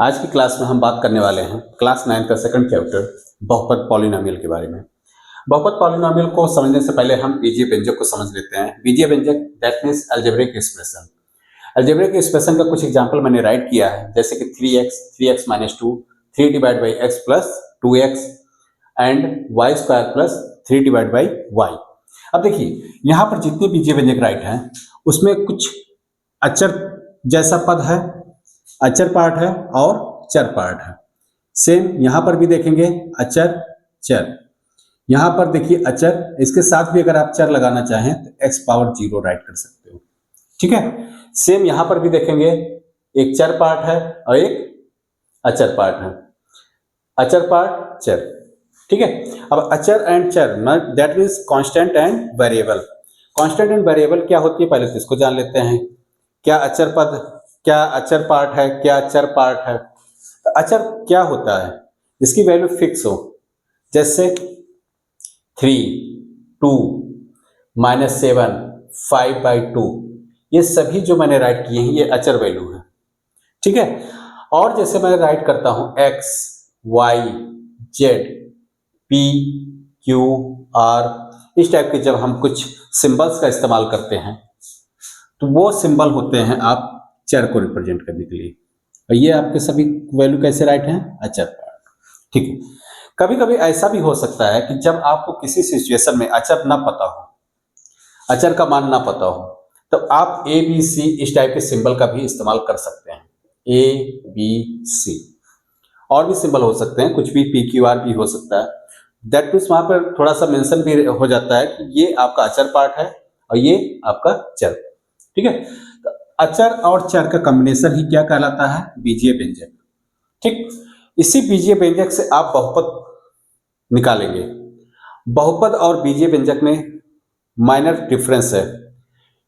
आज की क्लास में हम बात करने वाले हैं क्लास 9 का सेकंड चैप्टर बहुपद पॉलिनोमियल के बारे में। बहुपद पॉलिनोमियल को समझने से पहले हम बीजीय व्यंजक को समझ लेते हैं। बीजीय व्यंजक that means algebraic expression. Algebraic expression का कुछ एग्जांपल मैंने राइट किया है, जैसे कि 3x - 2, 3 divide by x plus 2x and y square plus 3 divide by y। अब देखिए यहाँ पर जितने बीजीय व्यंजक राइट हैं उसमें कुछ अचर जैसा पद है, अचर पार्ट है और चर पार्ट है। सेम यहां पर भी देखेंगे अचर चर, यहां पर देखिए अचर, इसके साथ भी अगर आप चर लगाना चाहें तो x पावर 0 राइट कर सकते हो। ठीक है, सेम यहां पर भी देखेंगे एक चर पार्ट है और एक अचर पार्ट है, अचर पार्ट चर। ठीक है, अब अचर एंड चर that means constant and variable. Constant and variable क्या होती है पहले तो इसको जान लेते हैं। क्या अचर पद, क्या अचर पार्ट है, क्या चर पार्ट है। तो अचर क्या होता है, इसकी वैल्यू फिक्स हो, जैसे 3, 2, -7, 5/2, ये सभी जो मैंने राइट किए हैं ये अचर वैल्यू है। ठीक है, और जैसे मैं राइट करता हूं x, y, z, p, q, r, इस टाइप के जब हम कुछ सिंबल्स का इस्तेमाल करते हैं तो वो सिंबल होते हैं आप चर को रिप्रेजेंट करने के लिए, और ये आपके सभी वैल्यू कैसे राइट हैं, अचर पार्ट। ठीक है, कभी कभी ऐसा भी हो सकता है कि जब आपको किसी सिचुएशन में अचर ना पता हो, अचर का मान ना पता हो, तो आप ए बी सी इस टाइप के सिंबल का भी इस्तेमाल कर सकते हैं। ए बी सी और भी सिंबल हो सकते हैं, कुछ भी पी क्यू आर भी हो सकता है। दैट मीन्स वहां पर थोड़ा सा मेंशन भी हो जाता है कि ये आपका अचर पार्ट है और ये आपका चर। ठीक है, तो अचर और चर का कॉम्बिनेशन ही क्या कहलाता है, बीजीय व्यंजक। ठीक, इसी बीजीय व्यंजक से आप बहुपद निकालेंगे। बहुपद और बीजीय व्यंजक में माइनर डिफरेंस है।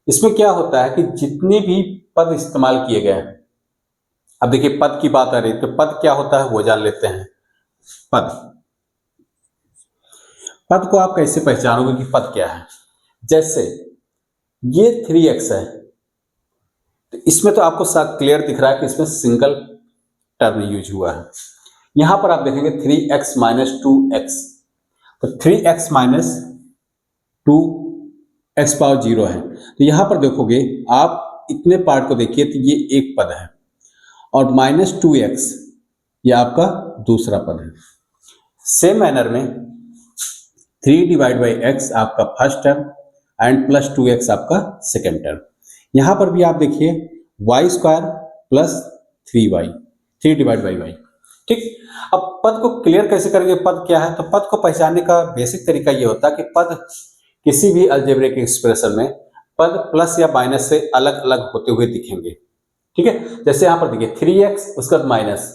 इसमें क्या होता है कि जितने भी पद इस्तेमाल किए गए हैं, अब देखिए पद की बात आ रही तो पद क्या होता है वो जान लेते हैं। पद, पद को आप कैसे पहचानोगे कि पद क्या है। जैसे ये 3x है, तो इसमें तो आपको सब क्लियर दिख रहा है कि इसमें सिंगल टर्म यूज हुआ है। यहां पर आप देखेंगे 3x - 2x, तो 3x - 2x पावर 0 है। तो यहां पर देखोगे आप इतने पार्ट को देखिए तो ये एक पद है, और -2x ये आपका दूसरा पद है। सेम मैनर में 3 डिवाइड बाई x आपका first term and plus 2x आपका सेकेंड टर्म। यहां पर भी आप देखिए y square plus 3y, 3 divide by y। ठीक, अब पद को क्लियर कैसे करेंगे, पद क्या है। तो पद को पहचानने का बेसिक तरीका ये होता है कि पद किसी भी अलजेब्रिक एक्सप्रेशन में पद प्लस या माइनस से अलग अलग होते हुए दिखेंगे। ठीक है, जैसे यहां पर देखिए 3x उसका माइनस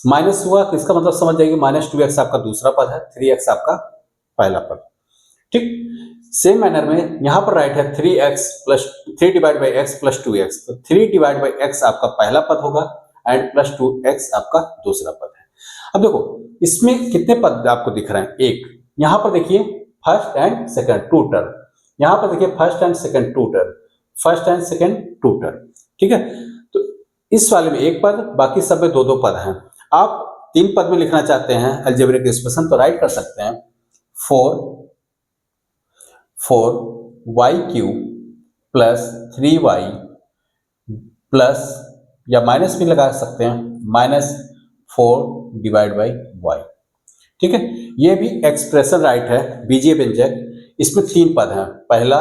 माइनस हुआ तो इसका मतलब समझ जाइए -2x आपका दूसरा पद है, 3x आपका पहला पद। ठीक, सेम मैनर में यहां पर राइट है 3 divide by x plus 2x, तो 3 डिवाइड बाई x आपका पहला पद होगा एंड प्लस 2x आपका दूसरा पद है। अब देखो इसमें कितने पद आपको दिख रहे हैं, एक। यहां पर देखिए first and second two term, यहां पर देखिए first and second two term, first and second two term. ठीक है, तो इस वाले में एक पद, बाकी सब में दो दो पद हैं। आप 3 पद में लिखना चाहते हैं अलजेब्रिक एक्सप्रेशन तो राइट कर सकते हैं 4y³ प्लस 3y प्लस, या माइनस भी लगा सकते हैं, -4 डिवाइड बाई y। ठीक है, ये भी एक्सप्रेशन राइट है बीजीय व्यंजक। इसमें 3 पद हैं, पहला,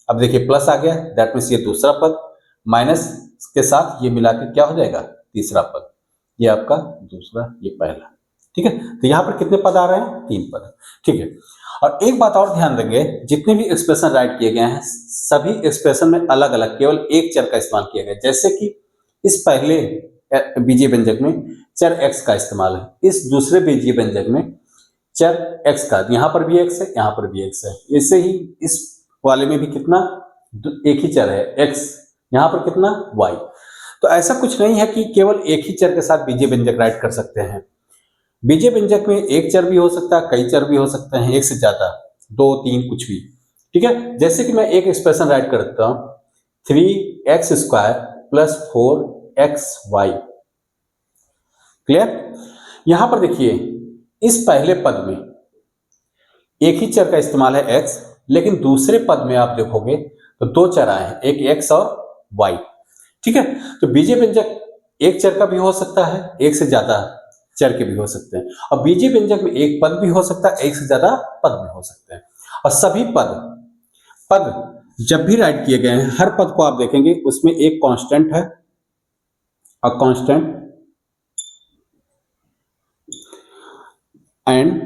अब देखिए प्लस आ गया दैट मीन्स ये दूसरा पद, माइनस के साथ ये मिला के क्या हो जाएगा, तीसरा पद, ये आपका दूसरा, ये पहला। ठीक है, तो यहाँ पर कितने पद आ रहे हैं, 3 पद। ठीक है, और एक बात और ध्यान देंगे, जितने भी एक्सप्रेशन राइट किए गए हैं सभी एक्सप्रेशन में अलग अलग केवल एक चर का इस्तेमाल किया गया, जैसे कि इस पहले बीजीय व्यंजक में चर x का इस्तेमाल है, इस दूसरे बीजीय व्यंजक में चर x का, यहां पर भी x है, यहां पर भी x है। ऐसे ही इस वाले में भी कितना, एक ही चर है x, यहां पर कितना y। तो ऐसा कुछ नहीं है कि केवल एक ही चर के साथ बीजीय व्यंजक राइट कर सकते हैं। बीजीय व्यंजक में एक चर भी हो सकता है, कई चर भी हो सकते हैं, एक से ज्यादा, 2, 3 कुछ भी। ठीक है, जैसे कि मैं एक एक्सप्रेशन राइट करता हूं 3x² प्लस 4xy, क्लियर। यहां पर देखिए इस पहले पद में एक ही चर का इस्तेमाल है x, लेकिन दूसरे पद में आप देखोगे तो दो चर आए हैं, एक x और y। ठीक है, तो बीजीय व्यंजक एक चर का भी हो सकता है, एक से ज्यादा चर के भी हो सकते हैं, और बीजीय व्यंजक में एक पद भी हो सकता है, एक से ज्यादा पद भी हो सकते हैं। और सभी पद जब भी राइट किए गए हैं, हर पद को आप देखेंगे उसमें एक कांस्टेंट है, a constant and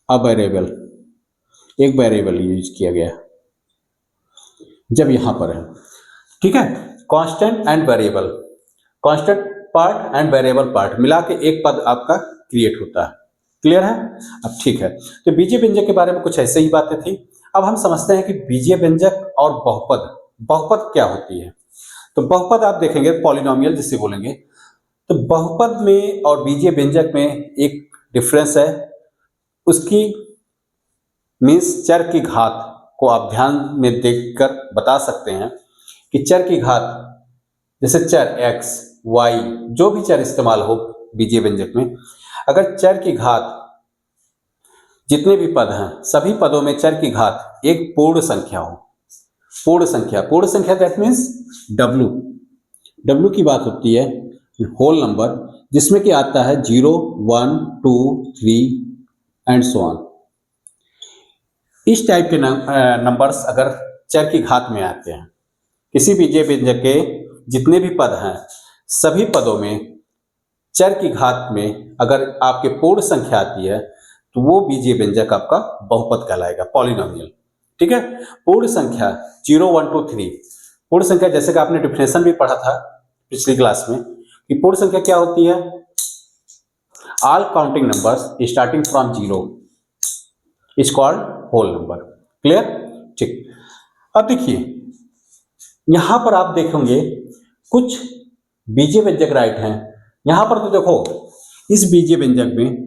a variable, एक वेरिएबल यूज किया गया जब यहां पर है। ठीक है, constant and variable, constant part and variable part मिला के एक पद आपका क्रिएट होता है। क्लियर है। अब ठीक है, तो बीजीय व्यंजक के बारे में कुछ ऐसे ही बातें थी। अब हम समझते हैं कि बीजीय व्यंजक और बहुपद क्या होती है। तो बहुपद आप देखेंगे पॉलिनोमियल जिसे बोलेंगे, तो बहुपद में और बीजीय व्यंजक में एक डिफरेंस है, उसकी मीन्स चर की घात को आप ध्यान में देखकर बता सकते हैं कि चर की घात, जैसे चर x, y जो भी चर इस्तेमाल हो बीजीय व्यंजक में, अगर चर की घात जितने भी पद हैं सभी पदों में चर की घात एक पूर्ण संख्या हो, पूर्ण संख्या दैट मीन्स w की बात होती है, होल नंबर, जिसमें कि आता है 0, 1, 2, 3 एंड सो ऑन। इस टाइप के नंबर्स अगर चर की घात में आते हैं, किसी बीजीय व्यंजक के जितने भी पद हैं सभी पदों में चर की घात में अगर आपके पूर्ण संख्या आती है तो वो बीजीय व्यंजक आपका बहुपद कहलाएगा, पॉलिनोमियल। ठीक है, पूर्ण संख्या 0, 1, 2, 3, पूर्ण संख्या जैसे कि आपने डिफिनेशन भी पढ़ा था पिछली क्लास में कि पूर्ण संख्या क्या होती है, all counting numbers starting from 0 is called whole number. Clear. ठीक, अब देखिए यहां पर आप देखेंगे कुछ बीजीय व्यंजक राइट हैं। यहां पर तो देखो इस बीजीय व्यंजक में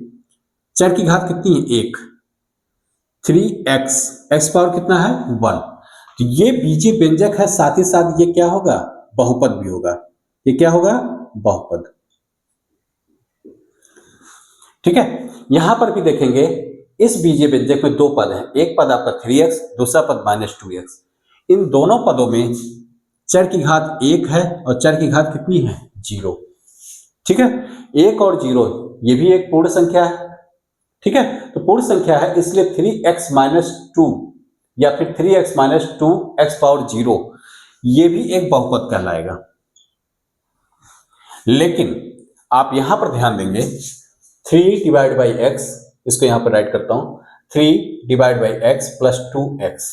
चर की घात कितनी है, 1, 3x, x पावर कितना है 1, तो ये बीजीय व्यंजक है, साथ ही साथ ये क्या होगा, बहुपद भी होगा। ये क्या होगा, बहुपद। ठीक है, यहां पर भी देखेंगे इस बीजीय व्यंजक में दो पद हैं, एक पद आपका 3x, दूसरा पद -2x। इन दोनों पदों में चर की घात 1 है और चर की घात कितनी है, 0। ठीक है, 1 और 0 ये भी एक पूर्ण संख्या है। ठीक है, तो पूर्ण संख्या है इसलिए 3x - 2 या फिर 3x - 2x पावर 0 ये भी एक बहुपद कहलाएगा। लेकिन आप यहां पर ध्यान देंगे 3/x, इसको यहां पर राइट करता हूं, 3/x + 2x,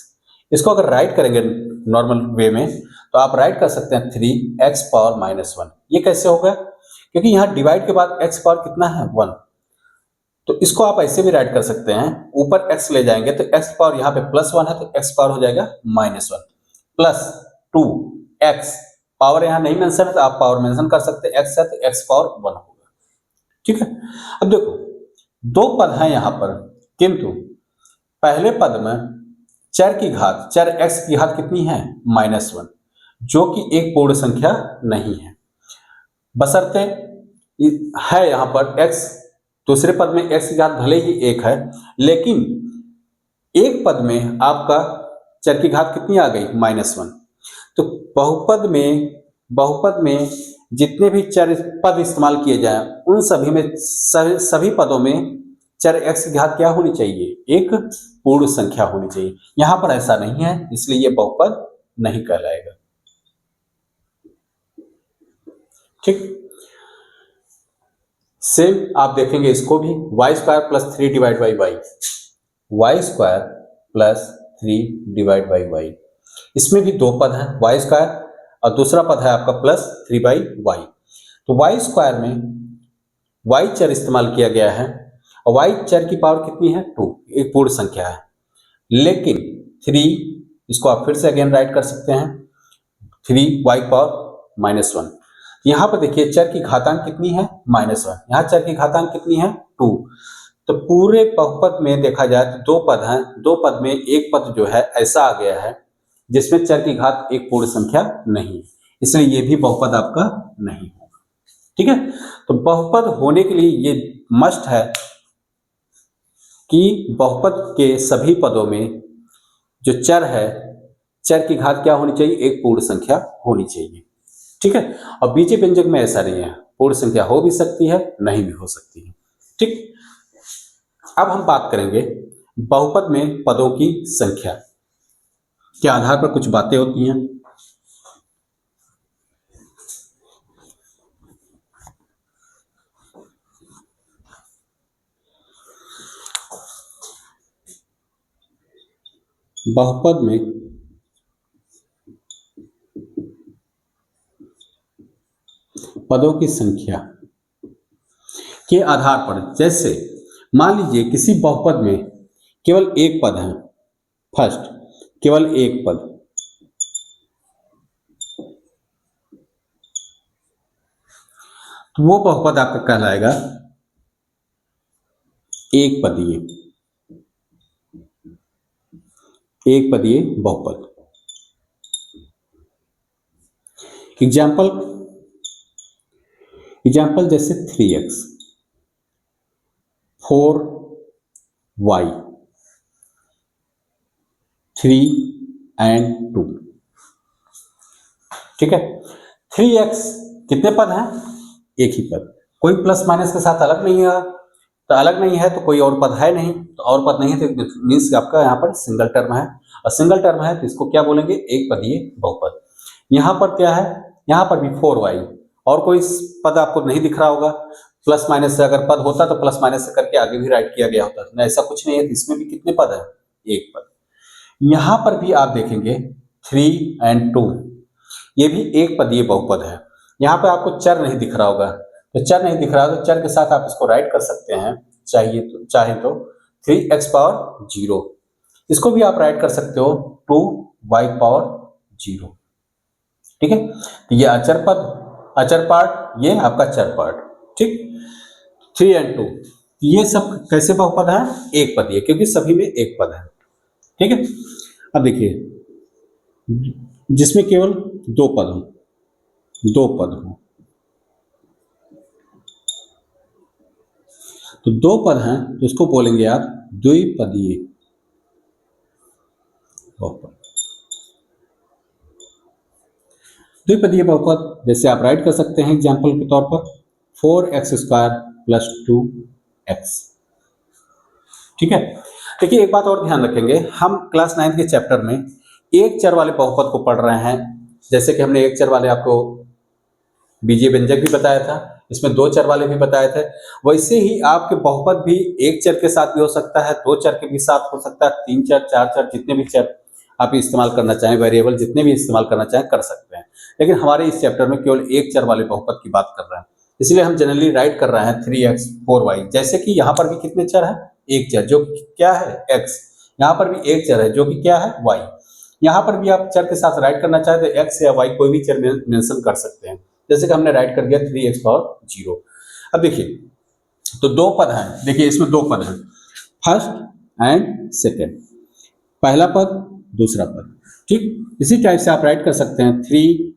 इसको अगर राइट करेंगे नॉर्मल वे में तो आप राइट कर सकते हैं 3x पावर -1। ये कैसे होगा, क्योंकि यहां डिवाइड के बाद x पावर कितना है, 1, तो इसको आप ऐसे भी राइट कर सकते हैं, ऊपर x ले जाएंगे तो x पावर यहाँ पे +1 है तो x पावर हो जाएगा -1 प्लस 2x, पावर यहाँ नहीं मेंशन है तो आप पावर मेंशन कर सकते हैं, x है तो x पावर 1 होगा। ठीक है, अब देखो दो पद हैं यहाँ पर, किंतु पहले पद में चर की घात, चर x की घात कितनी है, -1, जो कि एक पूर्ण संख्या नहीं है, बशर्ते है यहाँ पर x, दूसरे पद में x की घात भले ही 1 है, लेकिन एक पद में आपका चर की घात कितनी आ गई, -1। तो बहुपद में जितने भी चर पद इस्तेमाल किए जाएं उन सभी में सभी पदों में चर x की घात क्या होनी चाहिए, एक पूर्ण संख्या होनी चाहिए। यहां पर ऐसा नहीं है, इसलिए यह बहुपद नहीं कहलाएगा। ठीक, सेम आप देखेंगे इसको भी, y² + 3/y, y² + 3/y, इसमें भी दो पद हैं, y² और दूसरा पद है आपका +3/y। तो y² में y चर इस्तेमाल किया गया है और y चर की पावर कितनी है, 2, एक पूर्ण संख्या है। लेकिन 3, इसको आप फिर से अगेन राइट कर सकते हैं, 3y पावर -1। यहां पर देखिए चर की घातांक कितनी है, -1, यहां चर की घातांक कितनी है, 2। तो पूरे बहुपद में देखा जाए तो दो पद हैं, दो पद में एक पद जो है ऐसा आ गया है जिसमें चर की घात एक पूर्ण संख्या नहीं, इसलिए ये भी बहुपद आपका नहीं होगा। ठीक है। तो बहुपद होने के लिए ये मस्ट है कि बहुपद के सभी पदों में जो चर है, चर की घात क्या होनी चाहिए, एक पूर्ण संख्या होनी चाहिए। ठीक है। और बीजीय व्यंजक में ऐसा नहीं है, पूर्ण संख्या हो भी सकती है, नहीं भी हो सकती है। ठीक। अब हम बात करेंगे बहुपद में पदों की संख्या के आधार पर कुछ बातें होती हैं। बहुपद में पदों की संख्या के आधार पर, जैसे मान लीजिए किसी बहुपद में केवल एक पद है, फर्स्ट केवल एक पद, तो वो बहुपद आपका कहलाएगा एक पदीय, एक पदीय बहुपद। एग्जाम्पल जैसे 3x, 4y, 3 and 2। ठीक है। 3x कितने पद हैं, एक ही पद, कोई प्लस माइनस के साथ अलग नहीं है, तो अलग नहीं है तो कोई और पद है नहीं, तो और पद नहीं है तो मीन्स आपका यहाँ पर सिंगल टर्म है, और सिंगल टर्म है तो इसको क्या बोलेंगे, एक पदीय बहुपद। यहाँ पर क्या है, यहाँ पर भी 4y, और कोई पद आपको नहीं दिख रहा होगा, प्लस माइनस से अगर पद होता तो प्लस माइनस से करके आगे भी राइट किया गया होता, ना ऐसा कुछ नहीं है, इसमें भी कितने पद है, एक पद। यहाँ पर भी आप देखेंगे 3 and 2, ये भी एक पदीय बहुपद है। यहाँ पे आपको चर नहीं दिख रहा होगा, तो चर नहीं दिख रहा तो चर के साथ आप इसको राइट कर सकते हैं, चाहे तो 3x पावर 0, इसको भी आप राइट कर सकते हो 2y पावर 0। ठीक है। तो ये अचर पद, अचर पार्ट, ये आपका चर पार्ट। ठीक। 3 and 2 ये सब कैसे बहुपद है, एक पदीय, क्योंकि सभी में एक पद है। ठीक है। अब देखिए जिसमें केवल दो पद हो, तो दो पद हैं तो उसको बोलेंगे आप द्विपदीय बहुपद। द्विपदीय बहुपद जैसे आप राइट कर सकते हैं एग्जाम्पल के तौर पर 4x² + 2x। ठीक है। देखिए एक बात और ध्यान रखेंगे, हम क्लास 9 के चैप्टर में एक चर वाले बहुपद को पढ़ रहे हैं, जैसे कि हमने एक चर वाले आपको बीजीय व्यंजक भी बताया था, इसमें दो चर वाले भी बताए थे, वैसे ही आपके बहुपद भी एक चर के साथ भी हो सकता है, दो चर के भी साथ हो सकता है, तीन चर, चार चर, जितने भी चर आप इस्तेमाल करना चाहें, वेरिएबल जितने भी इस्तेमाल करना चाहें कर सकते हैं। लेकिन हमारे इस चैप्टर में केवल एक चर वाले बहुपद की बात कर रहे हैं, इसलिए हम जनरली राइट कर रहे हैं 3x 4y। जैसे कि यहाँ पर भी कितने चर है, एक चर जो कि क्या है x, यहाँ पर भी एक चर है जो कि क्या है y। यहाँ पर भी आप चर के साथ राइट करना चाहे तो x या y कोई भी चर मेंशन कर सकते हैं, जैसे कि हमने राइट कर दिया 3x पावर 0। अब देखिए तो दो पद हैं, देखिए इसमें दो पद हैं, फर्स्ट एंड सेकेंड, पहला पद दूसरा पद। ठीक। इसी टाइप से आप राइट कर सकते हैं 3t²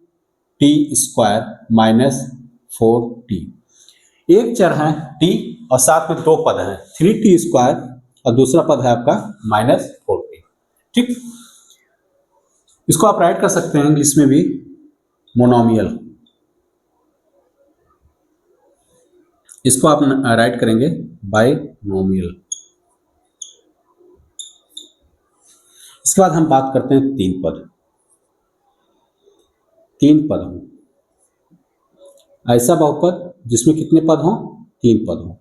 - 4t। एक चर है t और साथ में दो पद हैं 3t² और दूसरा पद है आपका -4t। ठीक। इसको आप राइट कर सकते हैं इंग्लिश में भी मोनोमियल, इसको आप राइट करेंगे बाइनोमियल। इसके बाद हम बात करते हैं तीन पद हो, ऐसा बहुपद जिसमें कितने पद हो, तीन पद हो,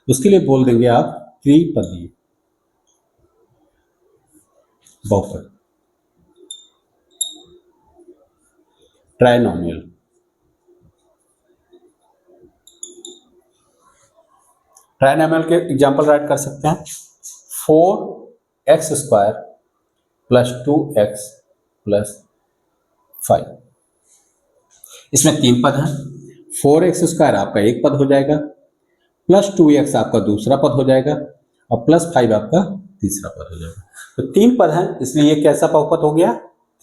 उसके लिए बोल देंगे आप त्रिपदीय बहुपद, ट्राइनोमियल। ट्राइनोमियल के एग्जाम्पल राइट कर सकते हैं 4x² + 2x + 5। इसमें तीन पद हैं, 4x² आपका एक पद हो जाएगा, प्लस 2x आपका दूसरा पद हो जाएगा, और प्लस 5 आपका तीसरा पद हो जाएगा। तो तीन पद हैं, इसलिए ये कैसा बहुपद हो गया,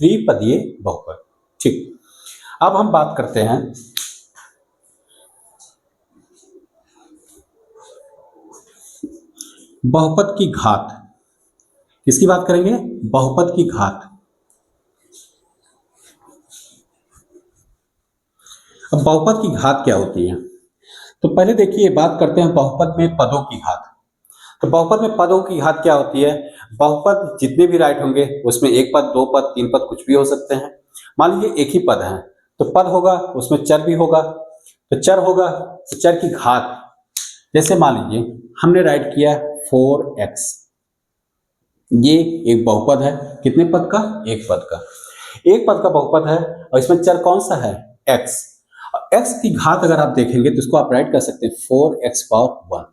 त्रिपदीय बहुपद। ठीक। अब हम बात करते हैं बहुपद की घात, किसकी बात करेंगे? बहुपद की घात। अब बहुपद की घात क्या होती है? तो पहले देखिए बात करते हैं बहुपद में पदों की घात। तो बहुपद में पदों की घात क्या होती है? बहुपद जितने भी राइट होंगे उसमें एक पद, दो पद, तीन पद कुछ भी हो सकते हैं। मान लीजिए एक ही पद है, तो पद होगा उसमें चर भी होगा, तो चर होगा तो चर की घात। जैसे मान लीजिए हमने राइट किया 4x, ये एक बहुपद है, कितने पद का? एक पद का। एक पद का बहुपद है और इसमें चर कौन सा है? x। x की घात अगर आप देखेंगे तो इसको आप राइट कर सकते हैं 4x पावर 1।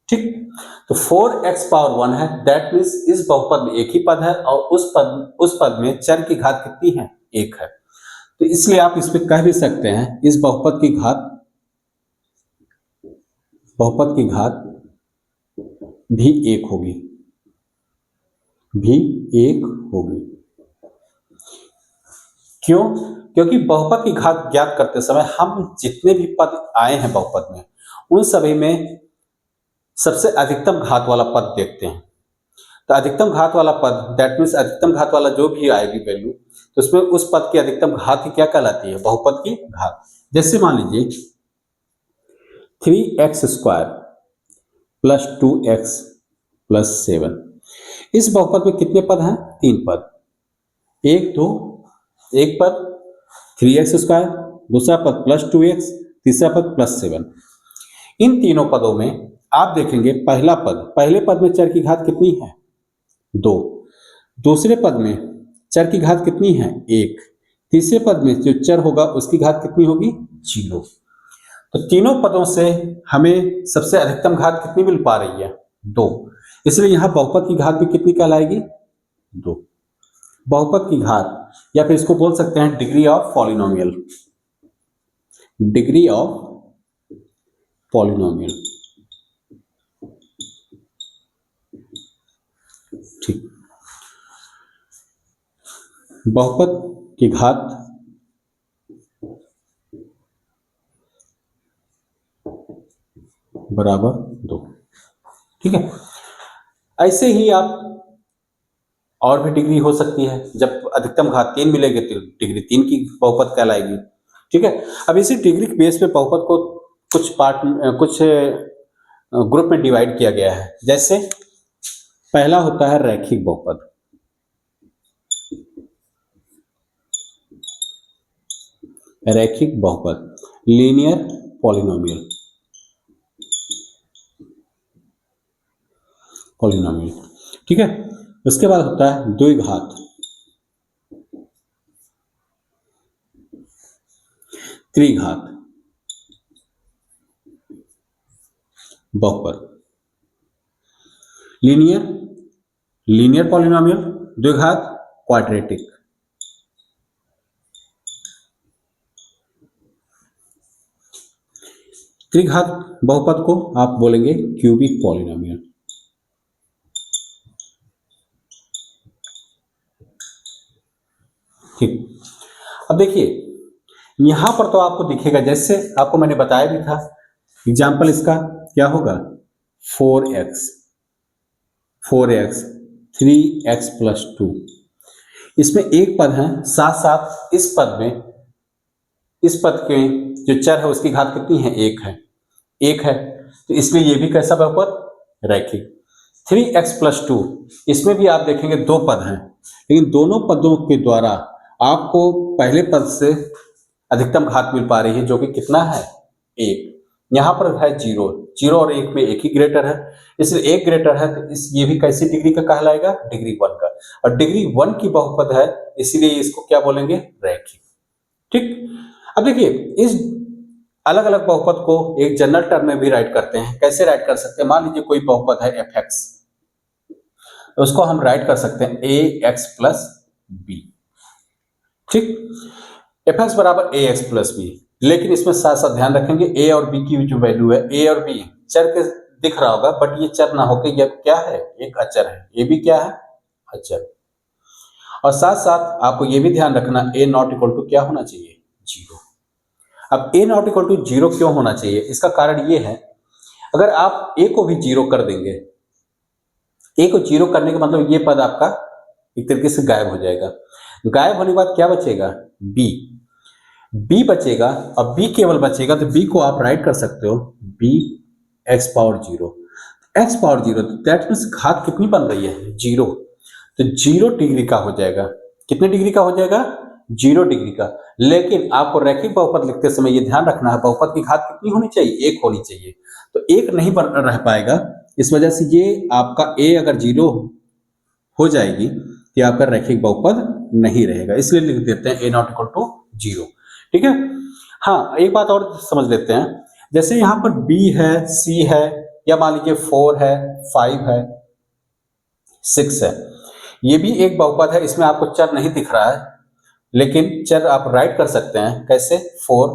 ठीक, तो 4x पावर 1 है, दैट मीन्स इस बहुपद में एक ही पद है और उस पद में चर की घात कितनी है? एक है। तो इसलिए आप इस पे कह भी सकते हैं इस बहुपद की घात भी एक होगी, क्यों? क्योंकि बहुपद की घात ज्ञात करते समय हम जितने भी पद आए हैं बहुपद में उन सभी में सबसे अधिकतम घात वाला पद देखते हैं। तो अधिकतम घात वाला पद, दैट मीन्स अधिकतम घात वाला जो भी आएगी वैल्यू, तो उसमें उस पद की अधिकतम घात ही क्या कहलाती है? बहुपद की घात। जैसे मान लीजिए 3x square plus 2x plus 7, इस बहुपद में कितने पद हैं? तीन पद, एक पद 3x स्क्वायर, दूसरा पद प्लस 2x, तीसरा पद प्लस 7। इन तीनों पदों में आप देखेंगे पहले पद में चर की घात कितनी है? 2। दूसरे पद में चर की घात कितनी है? 1। तीसरे पद में जो चर होगा उसकी घात कितनी होगी? 0। तो तीनों पदों से हमें सबसे अधिकतम घात कितनी मिल पा रही है? 2। इसलिए यहां बहुपद की घात भी कितनी कहलाएगी? 2। बहुपद की घात, या फिर इसको बोल सकते हैं डिग्री ऑफ पॉलिनोमियल। ठीक, बहुपद की घात बराबर 2। ठीक है, ऐसे ही आप और भी डिग्री हो सकती है। जब अधिकतम घात 3 मिलेगी तो डिग्री 3 की बहुपद कहलाएगी। ठीक है, अब इसी डिग्री के बेस पे बहुपद को कुछ ग्रुप में डिवाइड किया गया है। जैसे पहला होता है रैखिक बहुपद, लीनियर पॉलिनोमियल। ठीक है, उसके बाद होता है द्विघात, त्रिघात बहुपद, लीनियर पॉलिनोमियल, द्विघात क्वाड्रेटिक। त्रिघात बहुपद को आप बोलेंगे क्यूबिक पॉलिनोमियल। ठीक, अब देखिए यहां पर तो आपको दिखेगा, जैसे आपको मैंने बताया भी था, एग्जाम्पल इसका क्या होगा? 4x 3x प्लस 2, इसमें एक पद है, साथ साथ इस पद के जो चर है उसकी घात कितनी है? एक है, तो इसलिए ये भी कैसा बहुपद? रैखिक। 3x प्लस 2, इसमें भी आप देखेंगे दो पद हैं, लेकिन दोनों पदों के द्वारा आपको पहले पद से अधिकतम घात मिल पा रही है, जो कि कितना है? 1। यहां पर है 0 और 1 में एक ही ग्रेटर है, इसलिए 1 ग्रेटर है, तो ये भी कैसी डिग्री का कहलाएगा? डिग्री 1 का। और डिग्री 1 की बहुपद है, इसीलिए इसको क्या बोलेंगे? रैखिक। ठीक, अब देखिए इस अलग अलग बहुपद को एक जनरल टर्म में भी राइट करते हैं। कैसे राइट कर सकते हैं? मान लीजिए कोई बहुपद है fx, उसको हम राइट कर सकते हैं ax प्लस बी। ठीक, fx बराबर ax प्लस बी, लेकिन इसमें साथ साथ ध्यान रखेंगे a और b की जो वैल्यू है, a और b चर के दिख रहा होगा, बट ये चर ना होकर ये क्या है? एक अचर है। a भी क्या है? अचर। और साथ साथ आपको ये भी ध्यान रखना a नॉट इक्वल टू क्या होना चाहिए? 0। अब a नॉट इक्वल टू 0 क्यों होना चाहिए? इसका कारण ये है, अगर आप a को भी 0 कर देंगे ए को जीरो करने का मतलब ये पद आपका एक तरीके से गायब हो जाएगा। गायब होने के बाद क्या बचेगा, बी, बी बचेगा और बी केवल बचेगा, तो बी को आप राइट कर सकते हो b x power zero, x power zero, that means घात कितनी बन रही है, जीरो, तो 0 डिग्री का हो जाएगा। कितने डिग्री का हो जाएगा, 0 डिग्री का। लेकिन आपको रैखिक बहुपद लिखते समय ये ध्यान रखना है, बहुपद की घात कितनी होनी चाहिए, 1 होनी चाहिए, तो 1 नहीं रह पाएगा। इस वजह से ये आपका a अगर 0 हो जाएगी तो आपका रैखिक बहुपद नहीं रहेगा, इसलिए लिख देते हैं a नॉट इक्वल टू 0। ठीक है। हाँ, एक बात और समझ लेते हैं, जैसे यहाँ पर b है, c है, या मान लीजिए 4 है, 5 है, 6 है, ये भी एक बहुपद है। इसमें आपको चर नहीं दिख रहा है, लेकिन चर आप राइट कर सकते हैं, कैसे, 4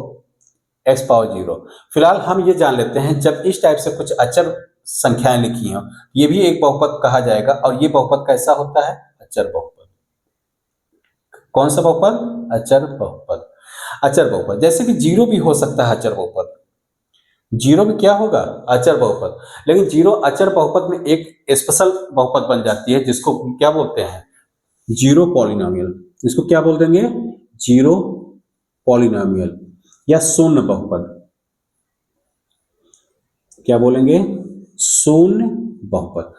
एक्स पावर जीरो। फिलहाल हम ये जान लेते हैं, जब इस टाइप से कुछ अचर संख्याएं लिखी हो, ये भी एक बहुपद कहा जाएगा, और ये बहुपद कैसा होता है, अचर बहुपद। कौन सा बहुपद, अचर बहुपद। अचर बहुपद, जैसे कि 0 भी हो सकता है अचर बहुपद, 0 भी क्या होगा, अचर बहुपद। लेकिन 0 अचर बहुपद में एक स्पेशल बहुपद बन जाती है, जिसको क्या बोलते हैं, जीरो पॉलिनोमियल। इसको क्या बोल देंगे, जीरो पॉलिनोमियल या शून्य बहुपद। क्या बोलेंगे, शून्य बहुपद।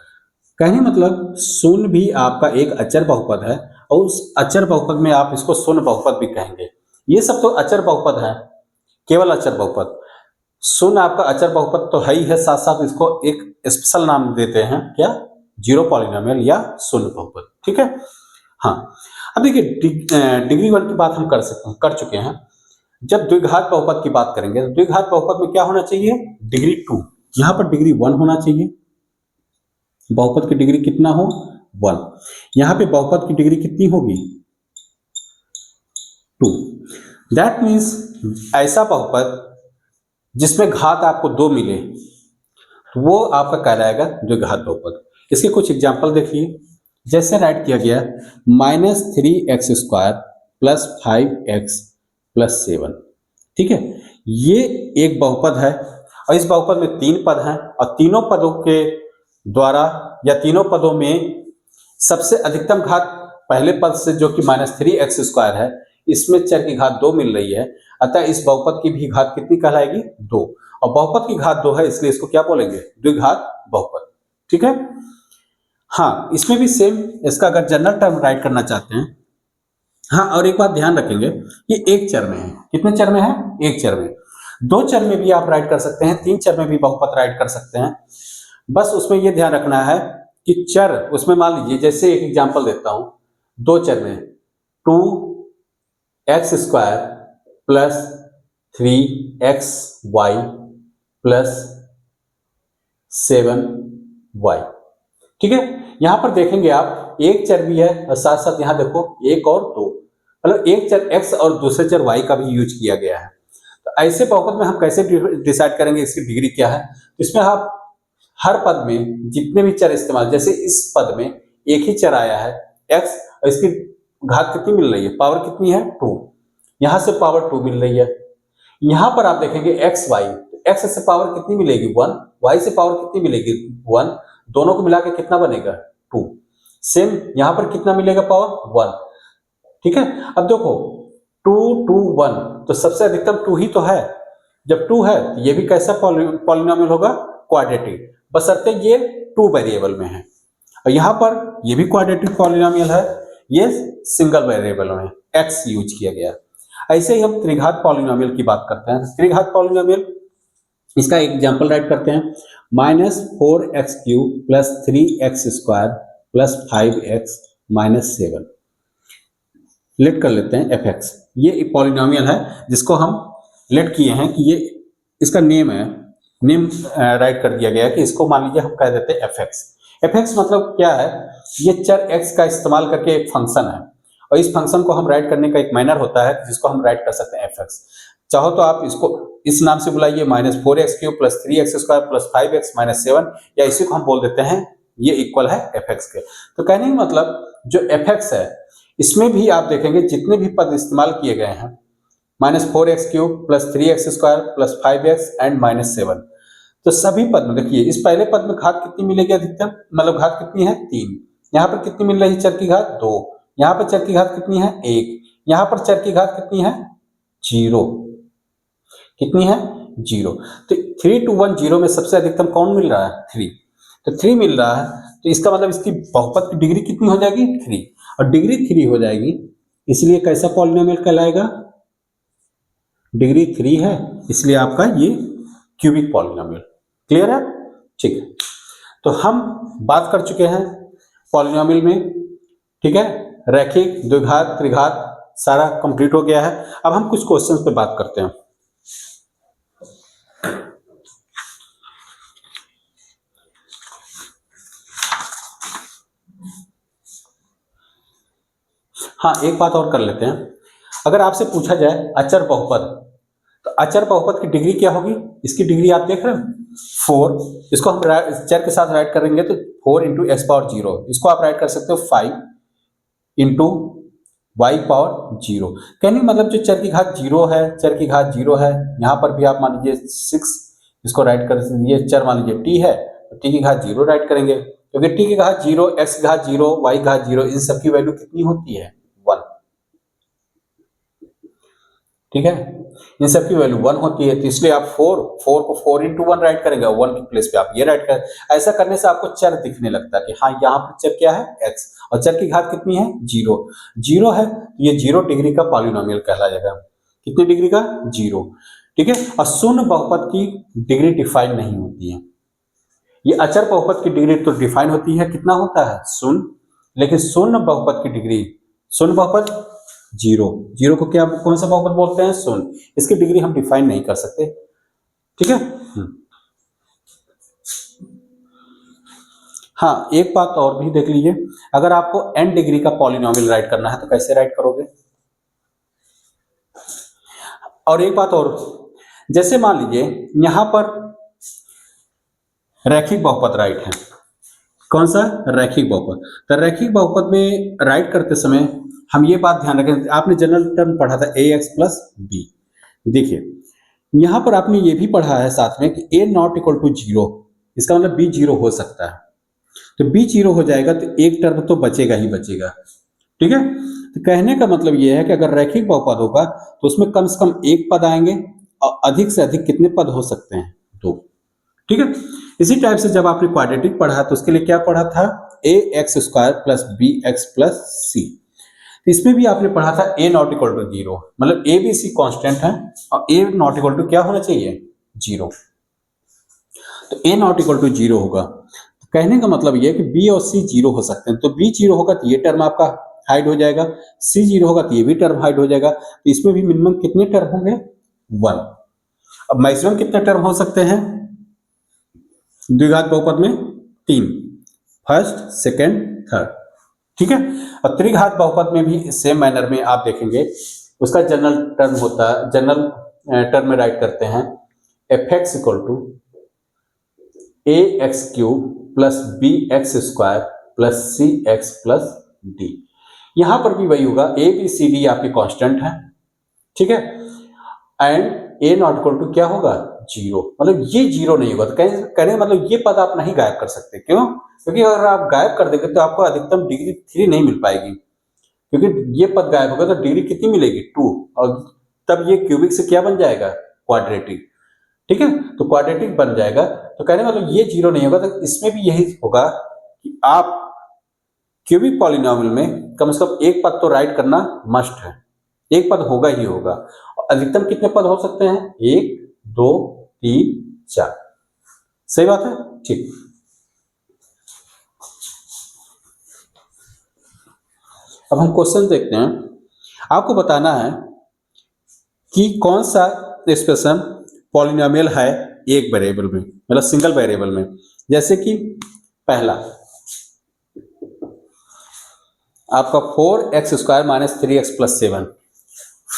कहने मतलब शून्य भी आपका एक अचर बहुपद है, और उस अचर बहुपद में आप इसको शून्य बहुपद भी कहेंगे। ये सब तो अचर बहुपद है, केवल अचर बहुपद। शून्य आपका अचर बहुपद तो है ही है, साथ साथ इसको एक स्पेशल नाम देते हैं, क्या, जीरो पॉलिनोमियल या शून्य बहुपद। ठीक है। हाँ, अब देखिए डिग्री 1 की बात हम कर चुके हैं। जब द्विघात बहुपद की बात करेंगे तो द्विघात बहुपद में क्या होना चाहिए, डिग्री 2। यहां पर डिग्री 1 होना चाहिए, बहुपद की डिग्री कितना हो, 1। यहां पे बहुपद की डिग्री कितनी होगी, 2। दैट मीन्स ऐसा बहुपद जिसमें घात आपको 2 मिले, तो वो आपका कहलाएगा द्विघात बहुपद। इसके कुछ एग्जाम्पल देखिए, जैसे राइट किया गया -3x² प्लस 5x प्लस 7। ठीक है, ये एक बहुपद है, और इस बहुपद में 3 पद हैं, और तीनों पदों के द्वारा या तीनों पदों में सबसे अधिकतम घात पहले पद से जो कि -3x² है, इसमें चर की घात 2 मिल रही है, अतः इस बहुपद की भी घात कितनी कहलाएगी, 2। और बहुपद की घात 2 है, इसलिए इसको क्या बोलेंगे, द्विघात बहुपद। ठीक है। हाँ, इसमें भी सेम, इसका अगर जनरल टर्म राइट करना चाहते हैं, हाँ, और एक बात ध्यान रखेंगे, ये एक चर में है। कितने चर में है, एक चर में। 2 चर में भी आप राइट कर सकते हैं, 3 चर में भी बहुपद राइट कर सकते हैं। बस उसमें ये ध्यान रखना है कि चर, उसमें मान लीजिए, जैसे एक एग्जांपल देता हूं, 2 चर में 2x² plus 3xy plus 7y। ठीक है। यहां पर देखेंगे आप, एक चर भी है, और साथ साथ यहां देखो 1 और 2, मतलब एक चर x और दूसरे चर y का भी यूज किया गया है। तो ऐसे बहुपद में हम कैसे डिसाइड करेंगे इसकी डिग्री क्या है, तो इसमें आप हर पद में जितने भी चर इस्तेमाल, जैसे इस पद में एक ही चर आया है x, और इसकी घात कितनी मिल रही है, पावर कितनी है, 2, यहां से पावर 2 मिल रही है। यहां पर आप देखेंगे x y, x से पावर कितनी मिलेगी, 1, y से पावर कितनी मिलेगी, 1, दोनों को मिला के कितना बनेगा, 2। सेम यहां पर कितना मिलेगा, पावर 1। ठीक है। अब देखो 2 2 1, तो सबसे अधिकतम 2 ही तो है। जब 2 है तो ये भी कैसा पॉलिनोमियल होगा, क्वाड्रेटिक, बशर्ते ये 2 वेरिएबल में है। और यहां पर ये भी क्वाड्रेटिक पॉलिनोमियल है, ये सिंगल वेरिएबल में x यूज किया गया। ऐसे ही हम त्रिघात पॉलिनोमियल की बात करते हैं। त्रिघात पॉलिनोमियल, इसका एग्जांपल राइट करते हैं, -4x³ plus 3x² plus 5x minus 7। Late कर लेते हैं fx। ये एक पॉलिनोमियल है जिसको हम लेट किए हैं कि ये इसका नेम है, नेम राइट कर दिया गया है कि इसको मान लीजिए हम कह देते हैं fx। fx मतलब क्या है, ये चर x का इस्तेमाल करके एक फंक्शन है, और इस फंक्शन को हम राइट करने का एक मैनर होता है जिसको हम राइट कर सकते हैं fx। चाहो तो आप इसको इस नाम से बुलाइए, -4x³ plus 3x² plus 5x minus 7, या इसी को हम बोल देते हैं ये इक्वल है fx के। तो कहने का मतलब जो fx है, इसमें भी आप देखेंगे जितने भी पद इस्तेमाल किए गए हैं, -4x³ plus 3x² plus 5x and -7, तो सभी पद में देखिए, इस पहले पद में घात कितनी मिलेगी अधिकतम, मतलब घात कितनी है 3, यहाँ पर कितनी मिल रही है चर की घात 2, यहाँ पर चर की घात कितनी है 1, यहाँ पर चर की घात कितनी है 0, कितनी है 0। तो 3 2 1 0 में सबसे अधिकतम कौन मिल रहा है 3, तो 3 मिल रहा है, तो इसका मतलब इसकी बहुपद की डिग्री कितनी हो जाएगी 3, और डिग्री 3 हो जाएगी, इसलिए कैसा पॉलिनोमियल कहलाएगा, डिग्री 3 है, इसलिए आपका ये क्यूबिक पॉलिनोमियल। क्लियर है, ठीक है। तो हम बात कर चुके हैं पॉलिनोमियल में, ठीक है, रैखिक, द्विघात, त्रिघात सारा कंप्लीट हो गया है। अब हम कुछ क्वेश्चंस पे बात करते हैं। हाँ, एक बात और कर लेते हैं, अगर आपसे पूछा जाए अचर बहुपद, तो अचर बहुपद की डिग्री क्या होगी, इसकी डिग्री आप देख रहे हैं 4, इसको हम चर के साथ राइट करेंगे तो 4 इंटू एक्स पावर 0, इसको आप राइट कर सकते हो 5 इंटू वाई पावर 0। कहने का मतलब जो चर की घात 0 है, चर की घात 0 है, यहाँ पर भी आप मान लीजिए 6, इसको राइट कर दीजिए, चर मान लीजिए t है, तो t की घात 0 राइट करेंगे, क्योंकि t की घात 0, x की घात 0, y की घात 0, इन सब की वैल्यू कितनी होती है 1, ठीक है, इन सब की वैल्यू 1 होती है, तो इसलिए आप 4 को 4 इंटू 1 राइट करेंगे, 1 की प्लेस पे आप ये राइट कर, ऐसा करने से आपको चर दिखने लगता है कि हाँ यहाँ पर चर क्या है x, और चर की घात कितनी है 0 है, तो ये 0 डिग्री का पॉलिनोमियल कहलाएगा, कितनी डिग्री का 0, ठीक है। और शून्य बहुपद की डिग्री डिफाइन नहीं होती है, ये अचर बहुपद की डिग्री तो डिफाइन होती है, कितना होता है शून्य, लेकिन शून्य बहुपद की डिग्री, शून्य बहुपद 0 को क्या, कौन सा बहुपद बोलते हैं शून्य, इसकी डिग्री हम डिफाइन नहीं कर सकते, ठीक है। हाँ, एक बात और भी देख लीजिए, अगर आपको n डिग्री का पॉलिनोमियल राइट करना है तो कैसे राइट करोगे, और एक बात और, जैसे मान लीजिए यहां पर रैखिक बहुपद राइट है, कौन सा रैखिक बहुपद, तो रैखिक बहुपद में राइट करते समय हम ये बात ध्यान रखें, आपने जनरल टर्म पढ़ा था ax प्लस बी, देखिए यहां पर आपने ये भी पढ़ा है साथ में कि a नॉट इक्वल टू 0, इसका मतलब b 0 हो सकता है, तो b 0 हो जाएगा तो एक टर्म तो बचेगा ही बचेगा, ठीक है। तो कहने का मतलब ये है कि अगर रैखिक बहुपद होगा तो उसमें कम से कम एक पद आएंगे, और अधिक से अधिक कितने पद हो सकते हैं 2, ठीक है। इसी टाइप से जब आपने क्वाड्रेटिक पढ़ा तो उसके लिए क्या पढ़ा था, ax square plus bx plus c, तो इसमें भी आपने पढ़ा था a नॉट इक्वल टू 0, मतलब a b c कांस्टेंट है, और a नॉट इक्वल टू क्या होना चाहिए 0, तो a नॉट इक्वल टू 0 होगा, तो कहने का मतलब ये है कि b और c 0 हो सकते हैं, तो b 0 होगा तो ये टर्म आपका हाइड हो जाएगा, c 0 होगा तो ये भी टर्म हाइड हो जाएगा, तो इसमें भी मिनिमम कितने टर्म होंगे 1। अब मैक्सिमम कितने टर्म हो सकते हैं द्विघात बहुपद में 3, फर्स्ट सेकेंड थर्ड, ठीक है। और त्रिघात बहुपद में भी सेम मैनर में आप देखेंगे, उसका जनरल टर्म होता है, जनरल टर्म में राइट करते हैं fx equal to ax cube plus bx square plus cx plus d, यहां पर भी वही होगा, a b c d आपके कांस्टेंट है, ठीक है, and a not equal to क्या होगा 0, मतलब ये 0 नहीं होगा, तो कहने मतलब ये पद आप नहीं गायब कर सकते, क्यों, क्योंकि अगर आप गायब कर देंगे तो आपको अधिकतम डिग्री 3 नहीं मिल पाएगी, क्योंकि ये पद गायब होगा तो डिग्री कितनी मिलेगी 2, और तब ये क्यूबिक से क्या बन जाएगा क्वाड्रेटिक, ठीक है, तो क्वाड्रेटिक बन जाएगा, तो कहने मतलब ये 0 नहीं होगा, तो इसमें भी यही होगा कि आप क्यूबिक पॉलिनोमियल में कम से कम एक पद तो राइट करना मस्ट है, एक पद होगा ही होगा, अधिकतम कितने पद हो सकते हैं 1 2 3 4, सही बात है, ठीक। अब हम क्वेश्चन देखते हैं, आपको बताना है कि कौन सा एक्सप्रेशन पॉलिनोमियल है एक वेरिएबल में, मतलब सिंगल वेरिएबल में, जैसे कि पहला आपका 4x square minus 3x plus 7,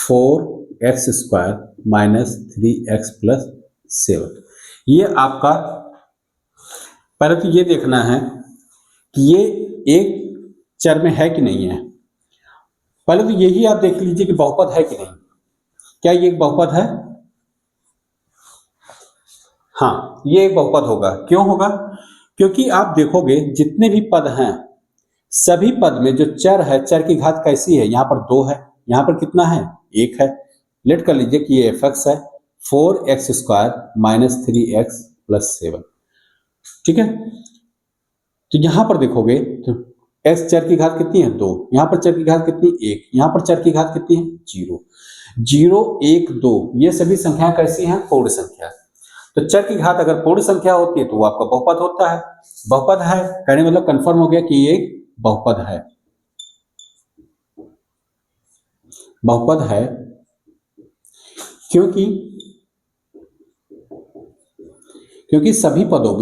4x square minus 3x plus 7, ये आपका, पहले तो ये देखना है कि ये एक चर में है कि नहीं है, पहले तो यही आप देख लीजिए कि बहुपद है कि नहीं, क्या ये एक बहुपद है, हाँ, ये एक बहुपद होगा। क्यों होगा? क्योंकि आप देखोगे जितने भी पद हैं, सभी पद में जो चर है, चर की घात कैसी है? यहाँ पर 2 है, यहाँ पर कितना है? 1 है। लेट कर लीजिए कि ये fx है, 4x² माइनस 3x प्लस 7। ठीक है, तो यहां पर देखोगे तो x चर की घात कितनी है? 2। यहां पर चर की घात कितनी? 1। यहां पर चर की घात कितनी है? 0। 0, 1, 2 ये सभी संख्याएं कैसी हैं? पूर्ण संख्या। तो चर की घात अगर पूर्ण संख्या होती है तो वो आपका बहुपद होता है। बहुपद है कहने मतलब कंफर्म हो गया कि ये बहुपद है। बहुपद है क्योंकि क्योंकि सभी पदों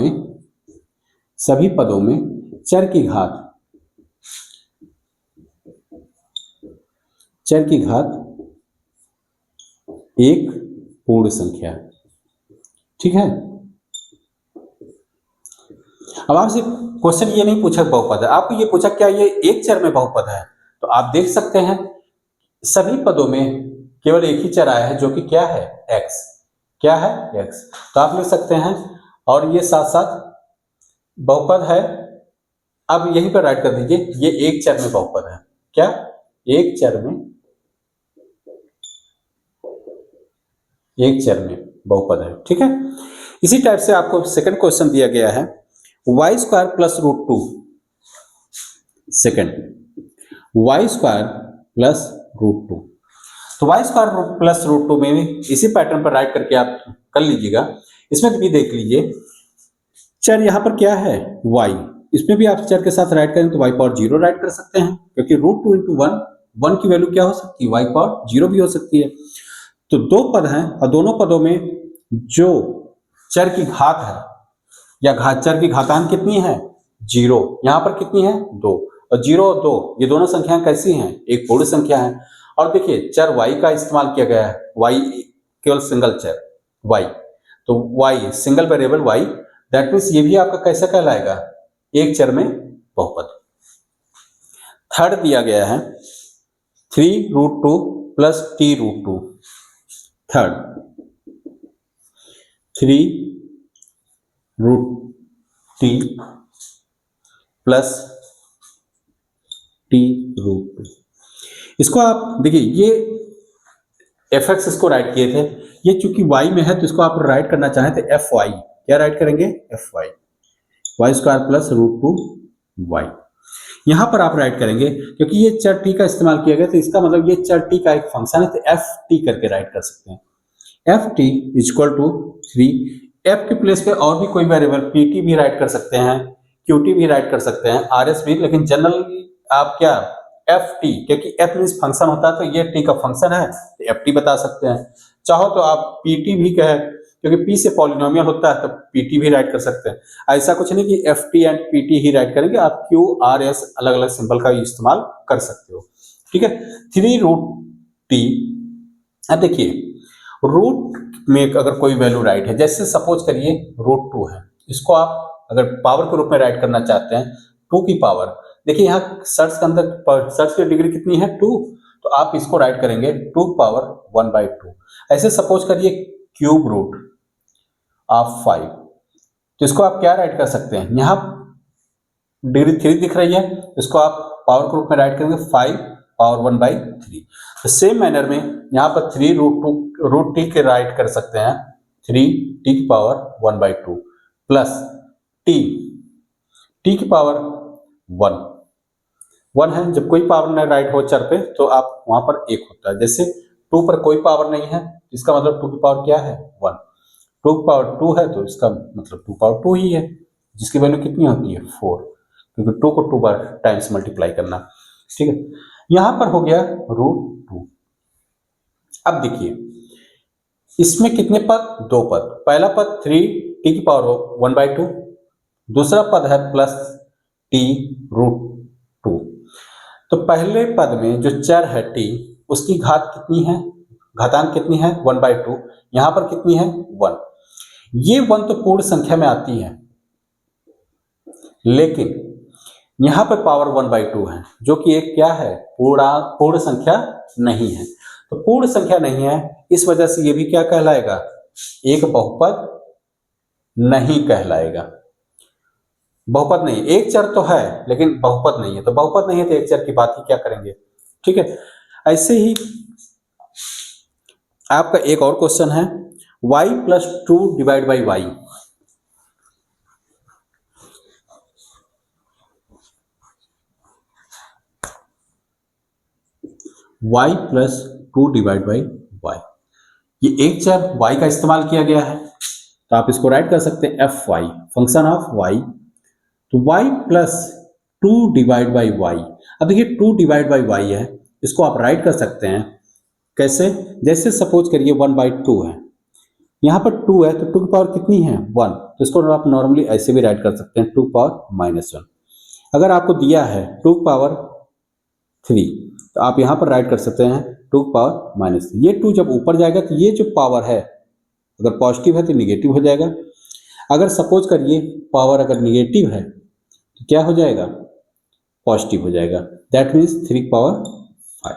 में चर की घात एक पूर्ण संख्या है। ठीक है, अब आपसे क्वेश्चन ये नहीं पूछा बहुपद है, आपको ये पूछा क्या ये एक चर में बहुपद है? तो आप देख सकते हैं सभी पदों में केवल एक ही चर आया है जो कि क्या है? x। क्या है? x। तो आप लिख सकते हैं और ये साथ साथ बहुपद है। अब यहीं पर राइट कर दीजिए, ये एक चर में बहुपद है। क्या? एक चर बहुपद है। ठीक है, इसी टाइप से आपको सेकंड क्वेश्चन दिया गया है y² plus √2। Second y² plus √2। तो y² प्लस √2 में भी इसी पैटर्न पर राइट करके आप कर लीजिएगा। इसमें भी देख लीजिए चर यहाँ पर क्या है? y। इसमें भी आप चर के साथ राइट करें तो y पावर 0 राइट कर सकते हैं, क्योंकि √2 इंटू 1 की वैल्यू क्या हो सकती है? y पावर 0 भी हो सकती है। तो दो पद हैं और दोनों पदों में जो चर की घात है या चर की घातांक कितनी है? 0। यहाँ पर कितनी है? 2। और 0 और 2 ये दोनों संख्याएं कैसी हैं? एक पूर्ण संख्या है। और देखिए चर y का इस्तेमाल किया गया है, y केवल सिंगल चर y। तो y single variable y, that means ये भी आपका कैसा कहलाएगा? एक चर में बहुपद। थर्ड दिया गया है 3√2 plus t√2। Third 3√t plus t√2। इसको आप देखिए, ये fx इसको राइट किए थे, ये चूंकि y में है तो इसको आप राइट करना चाहें तो fy। क्या राइट करेंगे? fy, y² plus √2y। यहां पर आप राइट करेंगे क्योंकि ये चर t का इस्तेमाल किया गया तो इसका मतलब ये चर t का एक फंक्शन है, तो ft करके राइट कर सकते हैं। ft equal to 3। f के प्लेस पे और भी कोई वेरिएबल pt भी राइट कर सकते हैं, qt भी राइट कर सकते हैं, rs भी, लेकिन जनरली आप क्या ft, क्योंकि f मींस फंक्शन होता है तो ये t का फंक्शन है तो ft बता सकते हैं। चाहो तो आप pt भी कहे, क्योंकि p से पॉलिनोमियल होता है तो pt भी राइट कर सकते हैं। ऐसा कुछ नहीं कि ft and pt he right करेंगे, आप q rs अलग अलग सिंबल का इस्तेमाल कर सकते हो। ठीक है, 3√t। अब देखिए रूट में अगर कोई वैल्यू राइट है, जैसे सपोज करिए √2 है, इसको आप अगर पावर के रूप में राइट करना चाहते हैं 2 की पावर, देखिए यहाँ सर्च के अंदर सर्च की डिग्री कितनी है? 2। तो आप इसको राइट करेंगे 2 पावर 1/2। ऐसे सपोज करिए क्यूब रूट ऑफ 5, तो इसको आप क्या राइट कर सकते हैं? यहाँ डिग्री 3 दिख रही है, इसको आप पावर के रूप में राइट करेंगे 5 पावर 1/3। तो सेम मैनर में यहाँ पर 3√t के राइट कर सकते हैं 3t की पावर 1/2 प्लस t की पावर 1 है। जब कोई पावर न राइट हो चर पे तो आप वहां पर 1 होता है। जैसे 2 पर कोई पावर नहीं है, इसका मतलब 2 की पावर क्या है? 1। 2 की पावर 2 है तो इसका मतलब 2 पावर 2 ही है, जिसकी वैल्यू कितनी होती है? 4, क्योंकि 2 को 2 बार टाइम्स मल्टीप्लाई करना। ठीक है, यहां पर हो गया √2। अब देखिए इसमें कितने पद? 2 पद। पहला पद 3t की पावर 1/2, दूसरा पद है प्लस t√2। तो पहले पद में जो चर है t, उसकी घात कितनी है? घातांक कितनी है? 1/2। यहां पर कितनी है? 1। ये 1 तो पूर्ण संख्या में आती है, लेकिन यहां पर पावर 1/2 है जो कि एक क्या है? पूर्ण संख्या नहीं है। तो पूर्ण संख्या नहीं है, इस वजह से ये भी क्या कहलाएगा? एक बहुपद नहीं कहलाएगा। बहुपद नहीं, एक चर तो है लेकिन बहुपद नहीं है, तो बहुपद नहीं है तो एक चर की बात ही क्या करेंगे। ठीक है, ऐसे ही आपका एक और क्वेश्चन है, y plus 2 divide by y. y plus 2 divide by y, ये एक चर y का इस्तेमाल किया गया है, तो आप इसको राइट कर सकते हैं f y, function of y। तो y plus 2 divide by y, अब देखिए 2 डिवाइड बाई वाई है, इसको आप राइट कर सकते हैं कैसे, जैसे सपोज करिए 1/2 है, यहाँ पर 2 है तो 2 की पावर कितनी है 1, तो इसको आप नॉर्मली ऐसे भी राइट कर सकते हैं 2 पावर -1। अगर आपको दिया है 2 पावर 3 तो आप यहाँ पर राइट कर सकते हैं 2 पावर -3। ये 2 जब ऊपर जाएगा तो ये जो पावर है अगर पॉजिटिव है तो निगेटिव हो जाएगा, अगर सपोज करिए पावर अगर निगेटिव है तो क्या हो जाएगा, पॉजिटिव हो जाएगा, दैट मीन्स 3 पावर 5।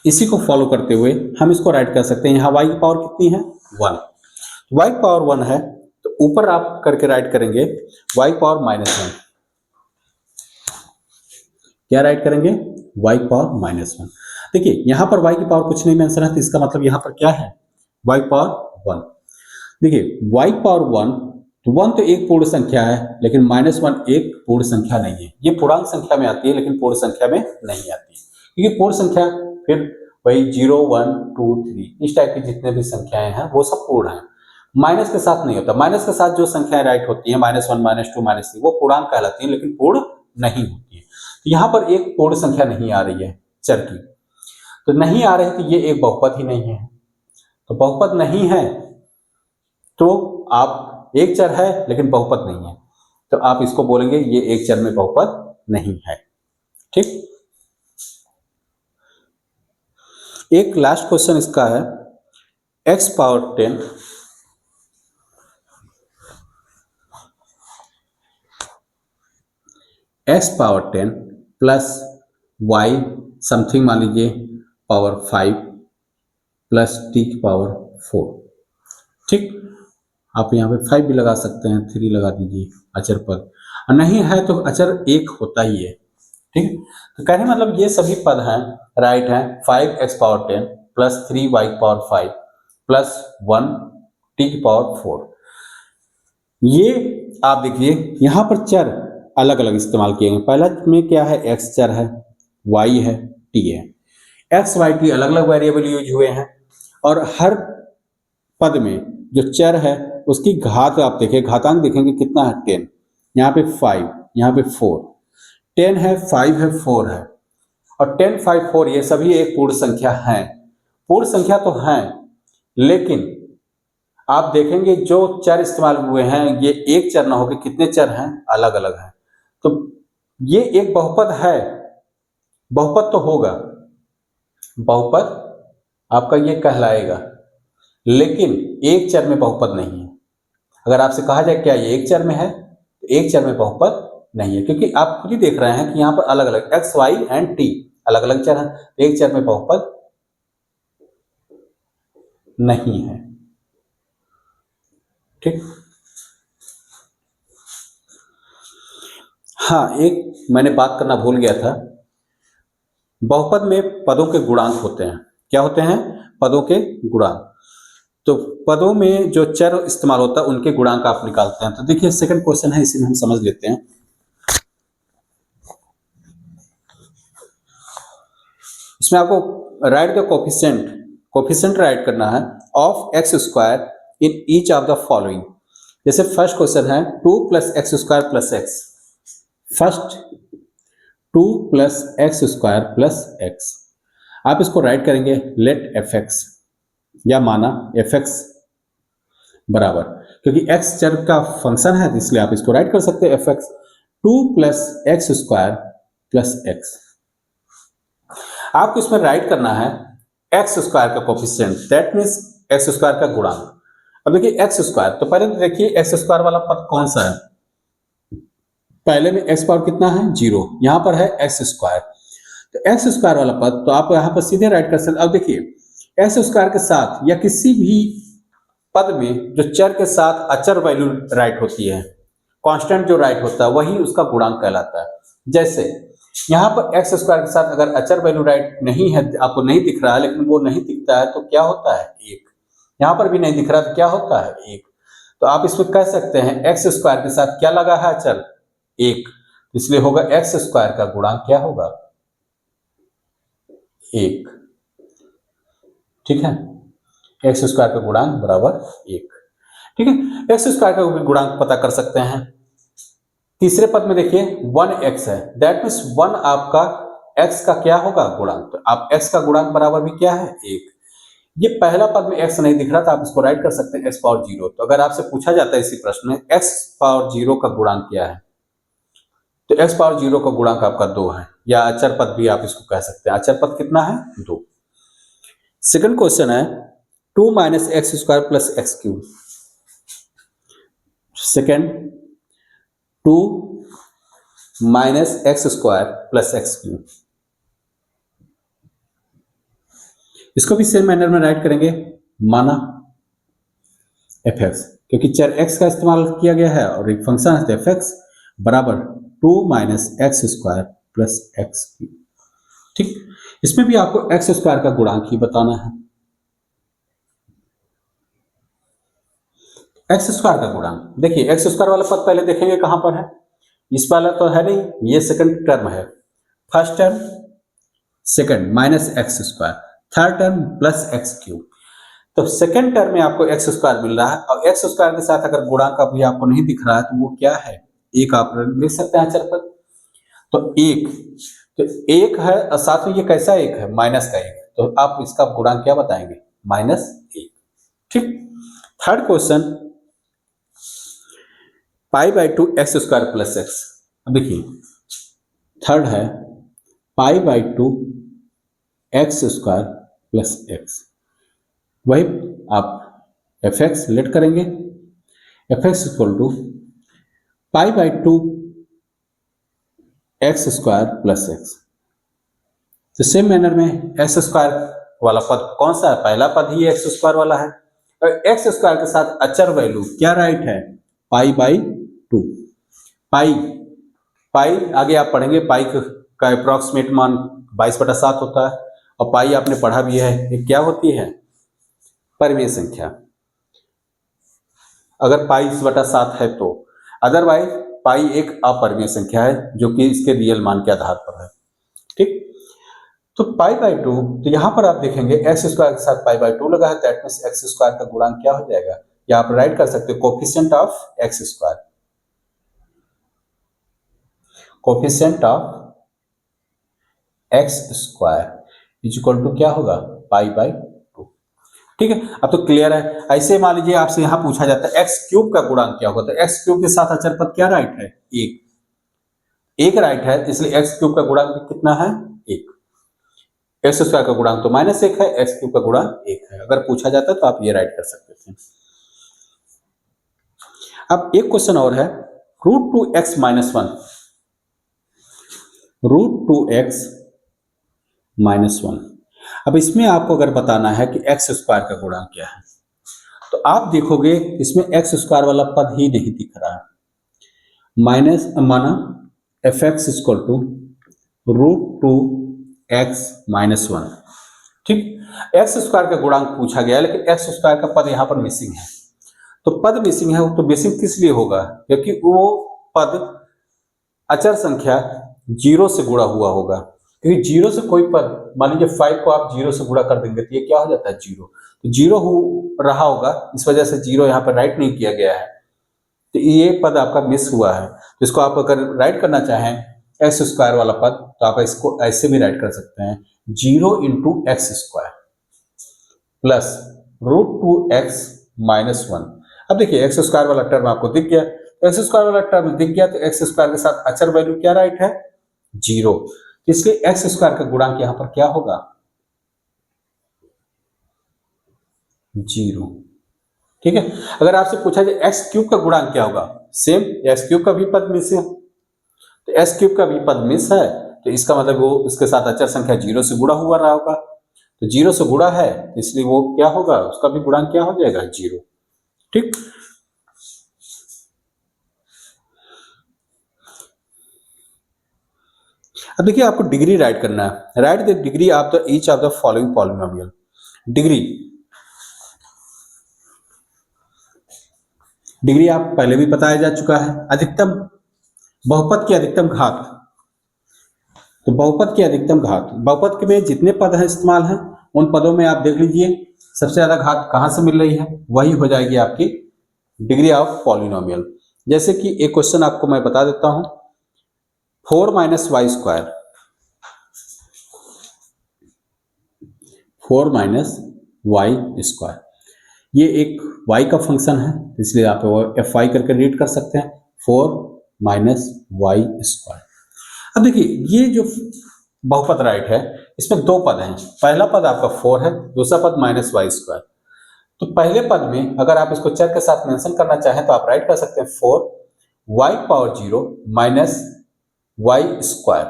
इसी को फॉलो करते हुए हम इसको राइट कर सकते हैं, यहाँ y की पावर कितनी है 1, y की पावर 1 है तो ऊपर आप करके राइट करेंगे y की पावर -1। क्या राइट करेंगे, y की पावर -1। देखिए यहाँ पर y की पावर कुछ नहीं मेंशन है तो इसका मतलब यहाँ पर क्या है y की पावर 1। देखिए y की पावर 1, तो 1 तो एक पूर्ण संख्या है लेकिन -1 एक पूर्ण संख्या नहीं है, ये पूर्णांक संख्या में आती है लेकिन पूर्ण संख्या में नहीं आती, क्योंकि पूर्ण संख्या फिर वही 0 1 2 3 इस टाइप की जितने भी संख्याएं हैं वो सब पूर्ण हैं, माइनस के साथ नहीं होता। माइनस के साथ जो संख्याएं राइट होती हैं -1 -2 -3 वो पूर्णांक कहलाती हैं लेकिन पूर्ण नहीं होती है। तो यहाँ पर एक पूर्ण संख्या नहीं आ रही है चर की, तो नहीं आ रही तो ये एक बहुपद ही नहीं है, तो बहुपद नहीं है तो आप एक चर है लेकिन बहुपद नहीं है तो आप इसको बोलेंगे ये एक चर में बहुपद नहीं है। ठीक, एक लास्ट क्वेश्चन इसका है, x power 10 x power 10 plus y something मान लीजिए पावर 5 प्लस t की पावर 4। ठीक, आप यहाँ पे 5 भी लगा सकते हैं, 3 लगा दीजिए अचर पर, और नहीं है तो अचर एक होता ही है। ठीक, तो कहने मतलब ये सभी पद हैं राइट हैं, 5x power 10 plus 3y power 5 plus 1 t की पावर 4। ये आप देखिए यहाँ पर चर अलग अलग इस्तेमाल किए गए, पहला में क्या है x चर है, y है, t है, x y t अलग अलग वेरिएबल यूज हुए हैं, और हर पद में जो चर है उसकी घात आप देखें, घातांक देखेंगे कितना है 10, यहाँ पे 5, यहाँ पे 4, 10 है 5 है 4 है, और 10 5 4 ये सभी एक पूर्ण संख्या हैं, पूर्ण संख्या तो हैं लेकिन आप देखेंगे जो चर इस्तेमाल हुए हैं ये एक चर ना होकर कितने चर हैं, अलग अलग हैं, तो ये एक बहुपद है, बहुपद तो होगा, बहुपद आपका ये कहलाएगा लेकिन एक चर में बहुपद नहीं है। अगर आपसे कहा जाए क्या ये एक चर में है तो एक चर में बहुपद नहीं है, क्योंकि आप खुद ही देख रहे हैं कि यहाँ पर अलग अलग x y एंड t अलग अलग चर हैं, एक चर में बहुपद नहीं है। ठीक, हाँ एक मैंने बात करना भूल गया था, बहुपद में पदों के गुणांक होते हैं, क्या होते हैं, पदों के गुणांक, तो पदों में जो चर इस्तेमाल होता है उनके गुणांक आप निकालते हैं। तो देखिए सेकंड क्वेश्चन है, इसी में हम समझ लेते हैं। इसमें आपको right the coefficient, coefficient right करना है of x square in each of the following. जैसे फर्स्ट क्वेश्चन है 2 plus x square plus x, first 2 plus x square plus x, आप इसको राइट करेंगे लेट एफ एक्स, या माना एफ एक्स बराबर, क्योंकि x चर का फंक्शन है इसलिए आप इसको राइट कर सकते हैं F x 2 plus x square plus x. आपको इसमें राइट करना है एक्स स्क्वायर का coefficient, that means x square का गुणांक। अब देखिए एक्स स्क्वायर, तो पहले तो देखिए एक्स स्क्वायर वाला पद कौन सा है, पहले में एक्स पावर कितना है 0, यहाँ पर है एक्स स्क्वायर, तो एक्स स्क्वायर वाला पद तो आप यहाँ पर सीधे राइट कर सकते। अब देखिए एक्स स्क्वायर के साथ या किसी भी पद में जो चर के साथ अचर वैल्यू राइट होती है, कांस्टेंट जो राइट होता है, वही उसका गुणांक कहलाता है। जैसे यहाँ पर एक्स स्क्वायर के साथ अगर अचर वैल्यू राइट नहीं है, आपको नहीं दिख रहा है, लेकिन वो नहीं दिखता है तो क्या होता है, एक। यहाँ पर भी नहीं दिख रहा तो क्या होता है, एक। तो आप इसमें कह सकते हैं एक्स स्क्वायर के साथ क्या लगा है अचर, एक, इसलिए होगा एक्स स्क्वायर का गुणांक क्या होगा, एक। ठीक है, एक्स स्क्वायर का गुणांक बराबर एक। ठीक है, एक्स स्क्वायर का गुणांक पता कर सकते हैं। तीसरे पद में देखिए 1x है, दैट मीन्स 1 आपका x का क्या होगा, गुणांक। तो आप x का गुणांक बराबर भी क्या है, एक। ये पहला पद में x नहीं दिख रहा था, आप इसको राइट कर सकते हैं x पावर 0। तो अगर आपसे पूछा जाता है इसी प्रश्न में x पावर 0 का गुणांक क्या है, तो x पावर 0 का गुणांक आपका 2 है, या अचर पद भी आप इसको कह सकते हैं। अचर पद कितना है, 2। सेकंड क्वेश्चन है 2 minus x square plus x cube. Second 2 minus x square plus x cube, इसको भी सेम मैनर में राइट करेंगे, माना एफ एक्स, क्योंकि चर एक्स का इस्तेमाल किया गया है और एक फंक्शन है एफ एक्स बराबर 2 minus x square plus x cube. ठीक, इसमें भी आपको एक्स स्क्वायर का गुणांक ही बताना है। एक्स स्क्वायर का गुणांक देखिए, एक्स स्क्वायर वाला पद पहले देखेंगे कहां पर है, इस वाला तो है नहीं, ये सेकंड टर्म है। First term second minus x square, third term plus x cube. तो सेकंड टर्म में आपको एक्स स्क्वायर मिल रहा है, और एक्स स्क्वायर के साथ अगर गुणांक अभी आपको नहीं दिख रहा है तो वो क्या है, एक। आप लिख सकते हैं अचर पद, तो एक, तो एक है और साथ में ये कैसा एक है, माइनस का एक, तो आप इसका गुणांक क्या बताएंगे, माइनस एक। ठीक, third question pi by 2 x square plus x. अब देखिए थर्ड है pi by 2 x square plus x, वही आप एफ एक्स लेट करेंगे, f x equal to pi by 2 x square plus x. तो सेम मैनर में एक्स स्क्वायर वाला पद कौन सा है, पहला पद ही एक्स स्क्वायर वाला है, और एक्स स्क्वायर के साथ अचर वैल्यू क्या राइट है, पाई बाई 2। पाई पाई आगे आप पढ़ेंगे, पाई का अप्रॉक्सीमेट मान 22/7 होता है, और पाई आपने पढ़ा भी है, ये क्या होती है, परिमेय संख्या। अगर पाई 22/7 है तो, अदरवाइज पाई एक अपरिमेय संख्या है जो कि इसके रियल मान के आधार पर है। ठीक, तो पाई बाई 2, तो यहां पर आप देखेंगे एक्स स्क्वायर के साथ पाई बाई 2 लगा है, दैट मींस एक्स स्क्वायर का गुणांक क्या हो जाएगा, या आप राइट कर सकते हो coefficient of x square, coefficient of x square is equal to क्या होगा, पाई बाई 2। ठीक है, अब तो क्लियर है। ऐसे मान लीजिए आपसे यहां पूछा जाता है एक्स क्यूब का गुणांक क्या होगा, तो एक्स क्यूब के साथ अचर पद क्या राइट है, एक। एक राइट है, इसलिए एक्स क्यूब का गुणांक कितना है, एक। एक्स स्क्वायर का गुणांक तो -1 है, एक्स क्यूब का गुणांक 1 है। अगर पूछा जाता है तो आप ये राइट कर सकते थे। अब एक क्वेश्चन और है √2x - 1, √2x - 1। अब इसमें आपको अगर बताना है कि एक्स स्क्वायर का गुणांक क्या है, तो आप देखोगे इसमें एक्स स्क्वायर वाला पद ही नहीं दिख रहा है, माइनस माना F x equal to √2x - 1। ठीक, एक्स स्क्वायर का गुणांक पूछा गया है, लेकिन एक्स स्क्वायर का पद यहां पर मिसिंग है। तो पद मिसिंग है, तो मिसिंग किस लिए होगा, क्योंकि वो पद अचर संख्या 0 से गुणा हुआ होगा, क्योंकि 0 से कोई पद, मान लीजिए 5 को आप 0 से गुणा कर देंगे तो ये क्या हो जाता है, 0। तो 0 हो रहा होगा, इस वजह से 0 यहाँ पर राइट नहीं किया गया है, तो ये पद आपका मिस हुआ है। तो इसको आप अगर राइट करना चाहें एक्स स्क्वायर वाला पद, तो आप इसको ऐसे भी राइट कर सकते हैं, 0 × एक्स स्क्वायर प्लस √2x - 1। अब देखिए एक्स स्क्वायर वाला टर्म आपको दिख गया, एक्स स्क्वायर वाला टर्म दिख गया, तो एक्स स्क्वायर के साथ अचर वैल्यू क्या राइट है, 0। इसलिए एक्स स्क्वायर का गुणांक यहां पर क्या होगा, 0। ठीक है, अगर आपसे पूछा जाए एक्स क्यूब का गुणांक क्या होगा, सेम एक्स क्यूब का भी पद मिस है, तो एक्स क्यूब का भी पद मिस है, तो इसका मतलब वो उसके साथ अचर संख्या 0 से गुणा हुआ रहा होगा, तो 0 से गुणा है, इसलिए वो क्या होगा, उसका भी गुणांक क्या हो जाएगा, 0। ठीक। अब देखिए आपको डिग्री राइट करना है। Right the degree of the each of the following polynomial. Degree, degree आप पहले भी बताया जा चुका है। अधिकतम, बहुपद की अधिकतम घात, तो बहुपद की अधिकतम घात, बहुपद में जितने पद हैं इस्तेमाल हैं उन पदों में आप देख लीजिए सबसे ज्यादा घात कहां से मिल रही है, वही हो जाएगी आपकी डिग्री ऑफ पॉलिनोमियल। जैसे कि एक क्वेश्चन आपको मैं बता देता हूं, 4 minus y square, 4 minus y square, ये एक y का फंक्शन है इसलिए आप वो एफ वाई करके रीड कर सकते हैं, 4 माइनस वाई स्क्वायर। अब देखिए ये जो बहुपद राइट है इसमें दो पद हैं, पहला पद आपका 4 है, दूसरा पद माइनस वाई स्क्वायर। तो पहले पद में अगर आप इसको चर के साथ मेंशन करना चाहें तो आप राइट कर सकते हैं 4 y power 0 minus y square.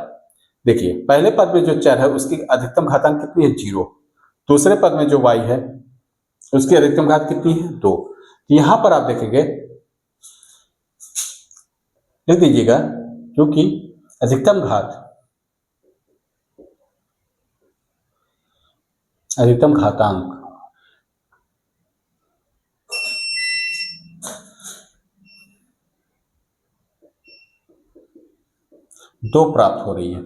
देखिए पहले पद में जो चर है उसकी अधिकतम घातांक कितनी है, 0। दूसरे पद में जो y है उसकी अधिकतम घात कितनी है, 2। तो यहां पर आप देखेंगे, लिख दीजिएगा, क्योंकि अधिकतम घात, अधिकतम घातांक दो प्राप्त हो रही है,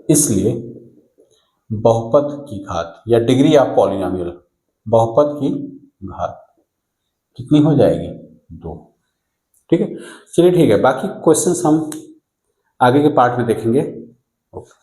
इसलिए बहुपद की घात या डिग्री ऑफ पॉलिनोमियल, बहुपद की घात कितनी हो जाएगी, 2। ठीक है, चलिए ठीक है, बाकी क्वेश्चंस हम आगे के पार्ट में देखेंगे। ओके।